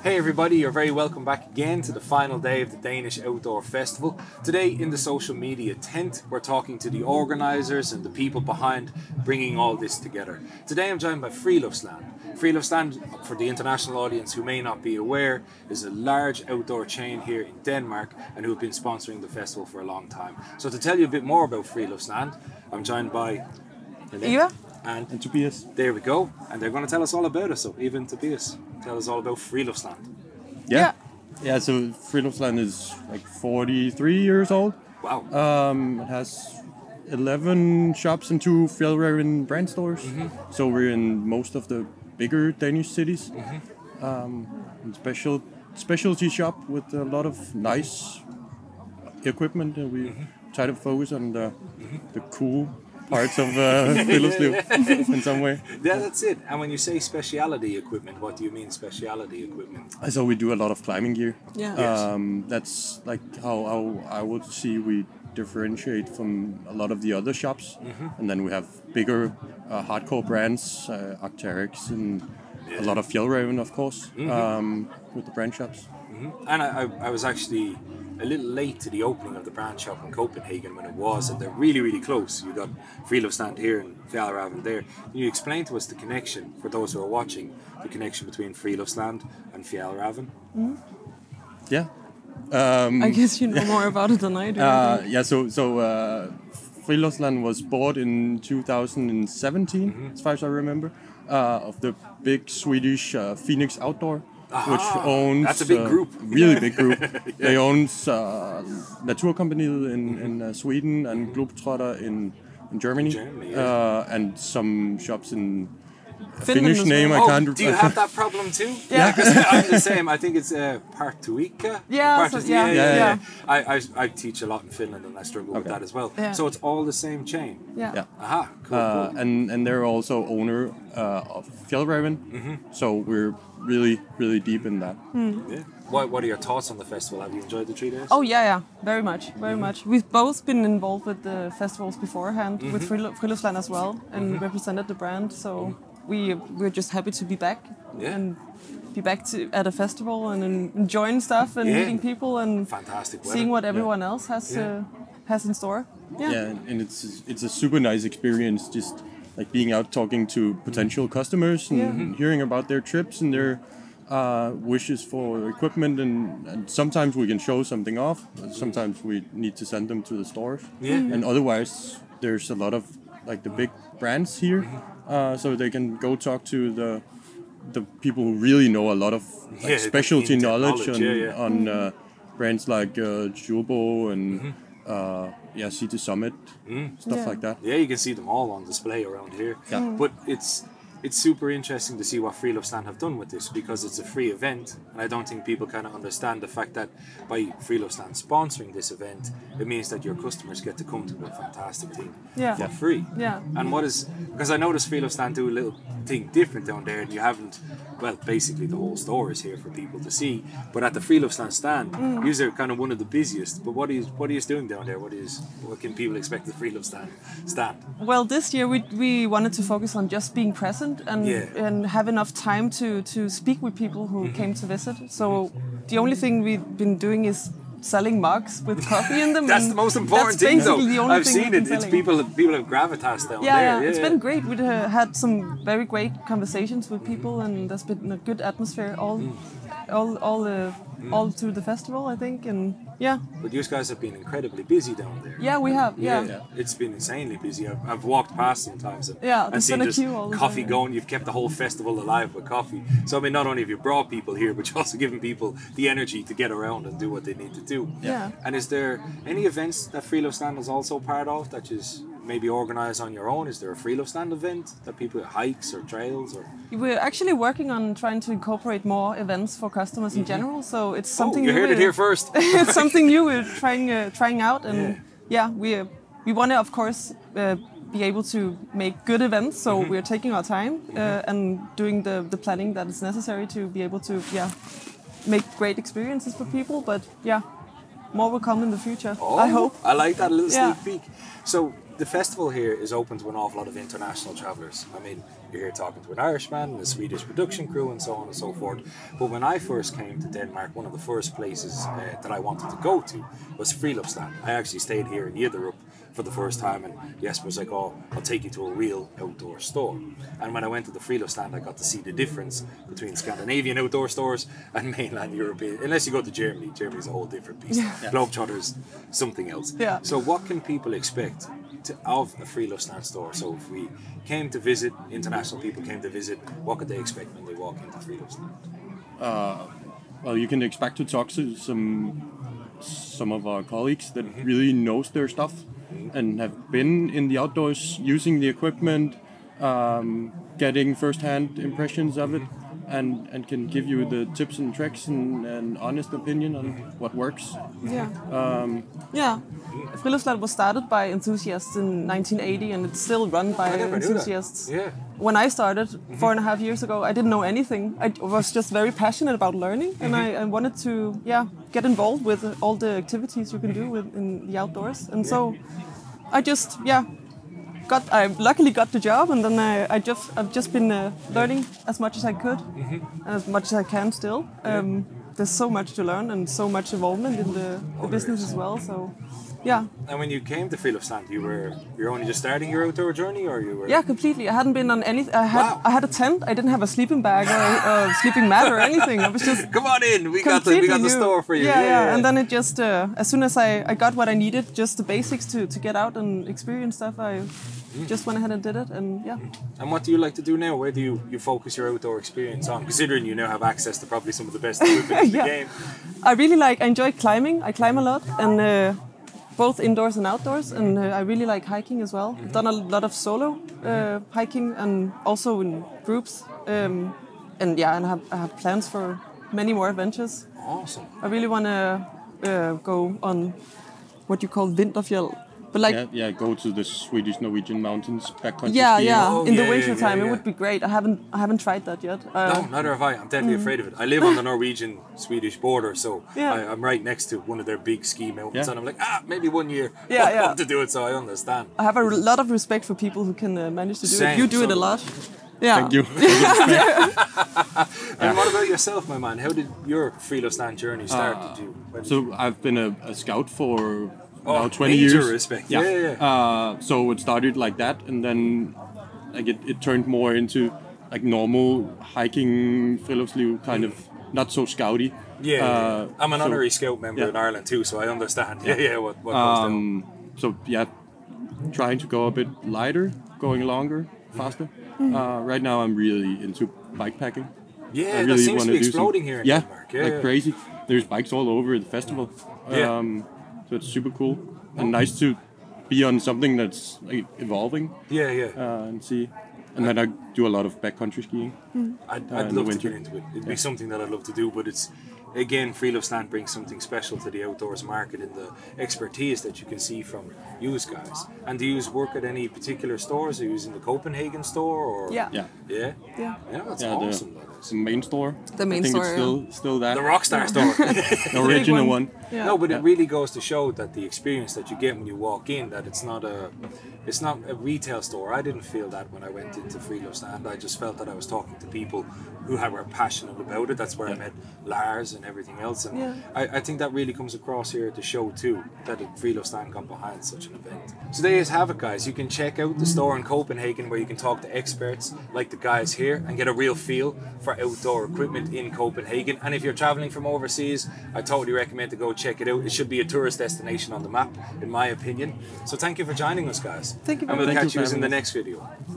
Hey everybody, you're very welcome back again to the final day of the Danish Outdoor Festival. Today in the social media tent, we're talking to the organisers and the people behind bringing all this together. Today I'm joined by Friluftsland. Friluftsland, for the international audience who may not be aware, is a large outdoor chain here in Denmark and who have been sponsoring the festival for a long time. So to tell you a bit more about Friluftsland, I'm joined by Eva and Tobias. There we go. And they're going to tell us all about it. So Eva and Tobias, tell us all about Friluftsland. Yeah, so Friluftsland is like 43 years old. Wow. It has 11 shops and 2 Fjelraven brand stores. So we're in most of the bigger Danish cities. Specialty shop with a lot of nice equipment, and we try to focus on the cool parts of Friluftsliv in some way. Yeah, that's it. And when you say speciality equipment, what do you mean speciality equipment? So we do a lot of climbing gear. Yeah. That's like how I would see we differentiate from a lot of the other shops. And then we have bigger hardcore brands, Arc'teryx and a lot of Fjelraven, of course, with the brand shops. And I was actually a little late to the opening of the brand shop in Copenhagen when it was, and they're really, really close. You got Friluftsland here and Fjelraven there. Can you explain to us the connection, for those who are watching, the connection between Friluftsland and Fjelraven? Yeah. I guess you know more about it than I do. So Friluftsland was bought in 2017, as far as I remember, of the big Swedish Phoenix Outdoor. Which owns... That's a big group. Really big group. They own Naturkompaniet in Sweden and Globetrotter in Germany. And some shops in Finnish name. Well. I can't... Do you have that problem too? Yeah. Because I'm the same. I think it's Partuikka. Yeah. I teach a lot in Finland and I struggle with that as well. Yeah. So it's all the same chain. Yeah. Aha, cool. And they're also owner of Fjelraven. So we're really deep in that. Yeah. What are your thoughts on the festival? Have you enjoyed the 3 days? Oh yeah, very much. We've both been involved with the festivals beforehand, with Friluftsland as well, and represented the brand. So we're just happy to be back and be back at a festival and enjoying stuff and meeting people and fantastic seeing what everyone else has in store. Yeah, and it's a super nice experience, just like being out talking to potential customers and hearing about their trips and their wishes for equipment, and sometimes we can show something off, sometimes we need to send them to the stores, and otherwise there's a lot of like the big brands here, so they can go talk to the people who really know a lot of like, specialty knowledge on brands like Jumbo and Sea to Summit, stuff like that. Yeah, you can see them all on display around here. But it's super interesting to see what Friluftsland have done with this, because it's a free event, and I don't think people kind of understand the fact that by Friluftsland sponsoring this event, it means that your customers get to come to a fantastic thing for free. And because I noticed Friluftsland do a little thing different down there, and you haven't, well, basically the whole store is here for people to see, but at the Friluftsland stand, you are kind of one of the busiest. But what are you doing down there? What can people expect at the Friluftsland stand? Well, this year we wanted to focus on just being present and have enough time to speak with people who came to visit. So the only thing we've been doing is selling mugs with coffee in them. That's the most important thing, though. I've seen it. It's people have gravitas down there. Yeah, it's been great. We had some very great conversations with people, and there's been a good atmosphere all through the festival, I think, and But you guys have been incredibly busy down there. Yeah, we have. It's been insanely busy. I've walked past sometimes and seen been a just queue all the coffee time. going. You've kept the whole festival alive with coffee. So I mean, not only have you brought people here, but you're also giving people the energy to get around and do what they need to do. And is there any events that Friluftsland is also part of that is maybe organize on your own? Is there a Friluftsland event that people hikes or trails or? We're actually working on trying to incorporate more events for customers in general. So it's something you heard it here first. It's something new we're trying out, and we want to, of course, be able to make good events. So we're taking our time and doing the planning that is necessary to be able to make great experiences for people. But more will come in the future. I hope. I like that little sneak peek. So the festival here is open to an awful lot of international travelers. I mean, you're here talking to an Irishman and a Swedish production crew and so on and so forth. But when I first came to Denmark, one of the first places that I wanted to go to was Friluftsland. I actually stayed here in Jyderup for the first time, and Jesper was like, oh, I'll take you to a real outdoor store. And when I went to the Friluftsland, I got to see the difference between Scandinavian outdoor stores and mainland European. Unless you go to Germany, Germany's a whole different beast. Globetrotters, something else. So what can people expect of a Friluftsland store? So if we came to visit, international people came to visit, what could they expect when they walk into Friluftsland? Well, you can expect to talk to some of our colleagues that really knows their stuff and have been in the outdoors using the equipment, getting first-hand impressions of it, and can give you the tips and tricks and an honest opinion on what works. Friluftsland was started by enthusiasts in 1980, and it's still run by enthusiasts. When I started 4.5 years ago, I didn't know anything. I was just very passionate about learning, and I wanted to get involved with all the activities you can do in the outdoors. And so I just I luckily got the job, and then I've just been learning as much as I could, as much as I can still. There's so much to learn and so much involvement in the business as well. So. And when you came to Friluftsland, you're only just starting your outdoor journey, or you were? Yeah, completely. I hadn't been on any. I had a tent. I didn't have a sleeping bag or a sleeping mat or anything. I was just come on in. We got the store for you. Yeah. And then it just as soon as I got what I needed, just the basics to get out and experience stuff, I just went ahead and did it. And And what do you like to do now? Where do you focus your outdoor experience on? Considering you now have access to probably some of the best equipment in the game. I enjoy climbing. I climb a lot, and both indoors and outdoors, and I really like hiking as well. I've done a lot of solo hiking and also in groups, and I have plans for many more adventures. Awesome. I really want to go on what you call vinterfjell. But go to the Swedish-Norwegian mountains, backcountry skiing. In the winter time, it would be great. I haven't tried that yet. No, neither have I. I'm deadly afraid of it. I live on the Norwegian-Swedish border, so I'm right next to one of their big ski mountains, and I'm like, maybe one year I'll come to do it. So I understand. I have a lot of respect for people who can manage to do it. You do it a lot. Thank you. And what about yourself, my man? How did your Friluftsland journey start? I've been a scout for now 20 major years. Respect. So it started like that, and then it turned more into like normal hiking, Friluftsliv, kind of not so scouty. I'm an honorary scout member in Ireland too, so I understand. What goes down. So trying to go a bit lighter, going longer, faster. Right now I'm really into bikepacking. Yeah, that seems to be exploding here in Denmark. Like crazy. There's bikes all over the festival. So it's super cool and nice to be on something that's evolving. And see. And then I do a lot of backcountry skiing. I'd love to get into it. It'd be something that I'd love to do, but it's again, Friluftsland brings something special to the outdoors market in the expertise that you can see from you guys. And do you work at any particular stores? Are you in the Copenhagen store? Or? That's awesome. The main store. The main store. I think it's still that. The Rockstar store. The original one. No, but it really goes to show that the experience that you get when you walk in, that it's not a retail store. I didn't feel that when I went into Friluftsland. I just felt that I was talking to people who were passionate about it. That's where I met Lars and everything else. And I think that really comes across here at the show too, that Friluftsland got behind such an event. So there you have it, guys. You can check out the store in Copenhagen where you can talk to experts like the guys here and get a real feel for outdoor equipment in Copenhagen. And if you're traveling from overseas, I totally recommend to go check it out. It should be a tourist destination on the map, in my opinion. So thank you for joining us, guys. Thank you. And we'll catch you in the next video.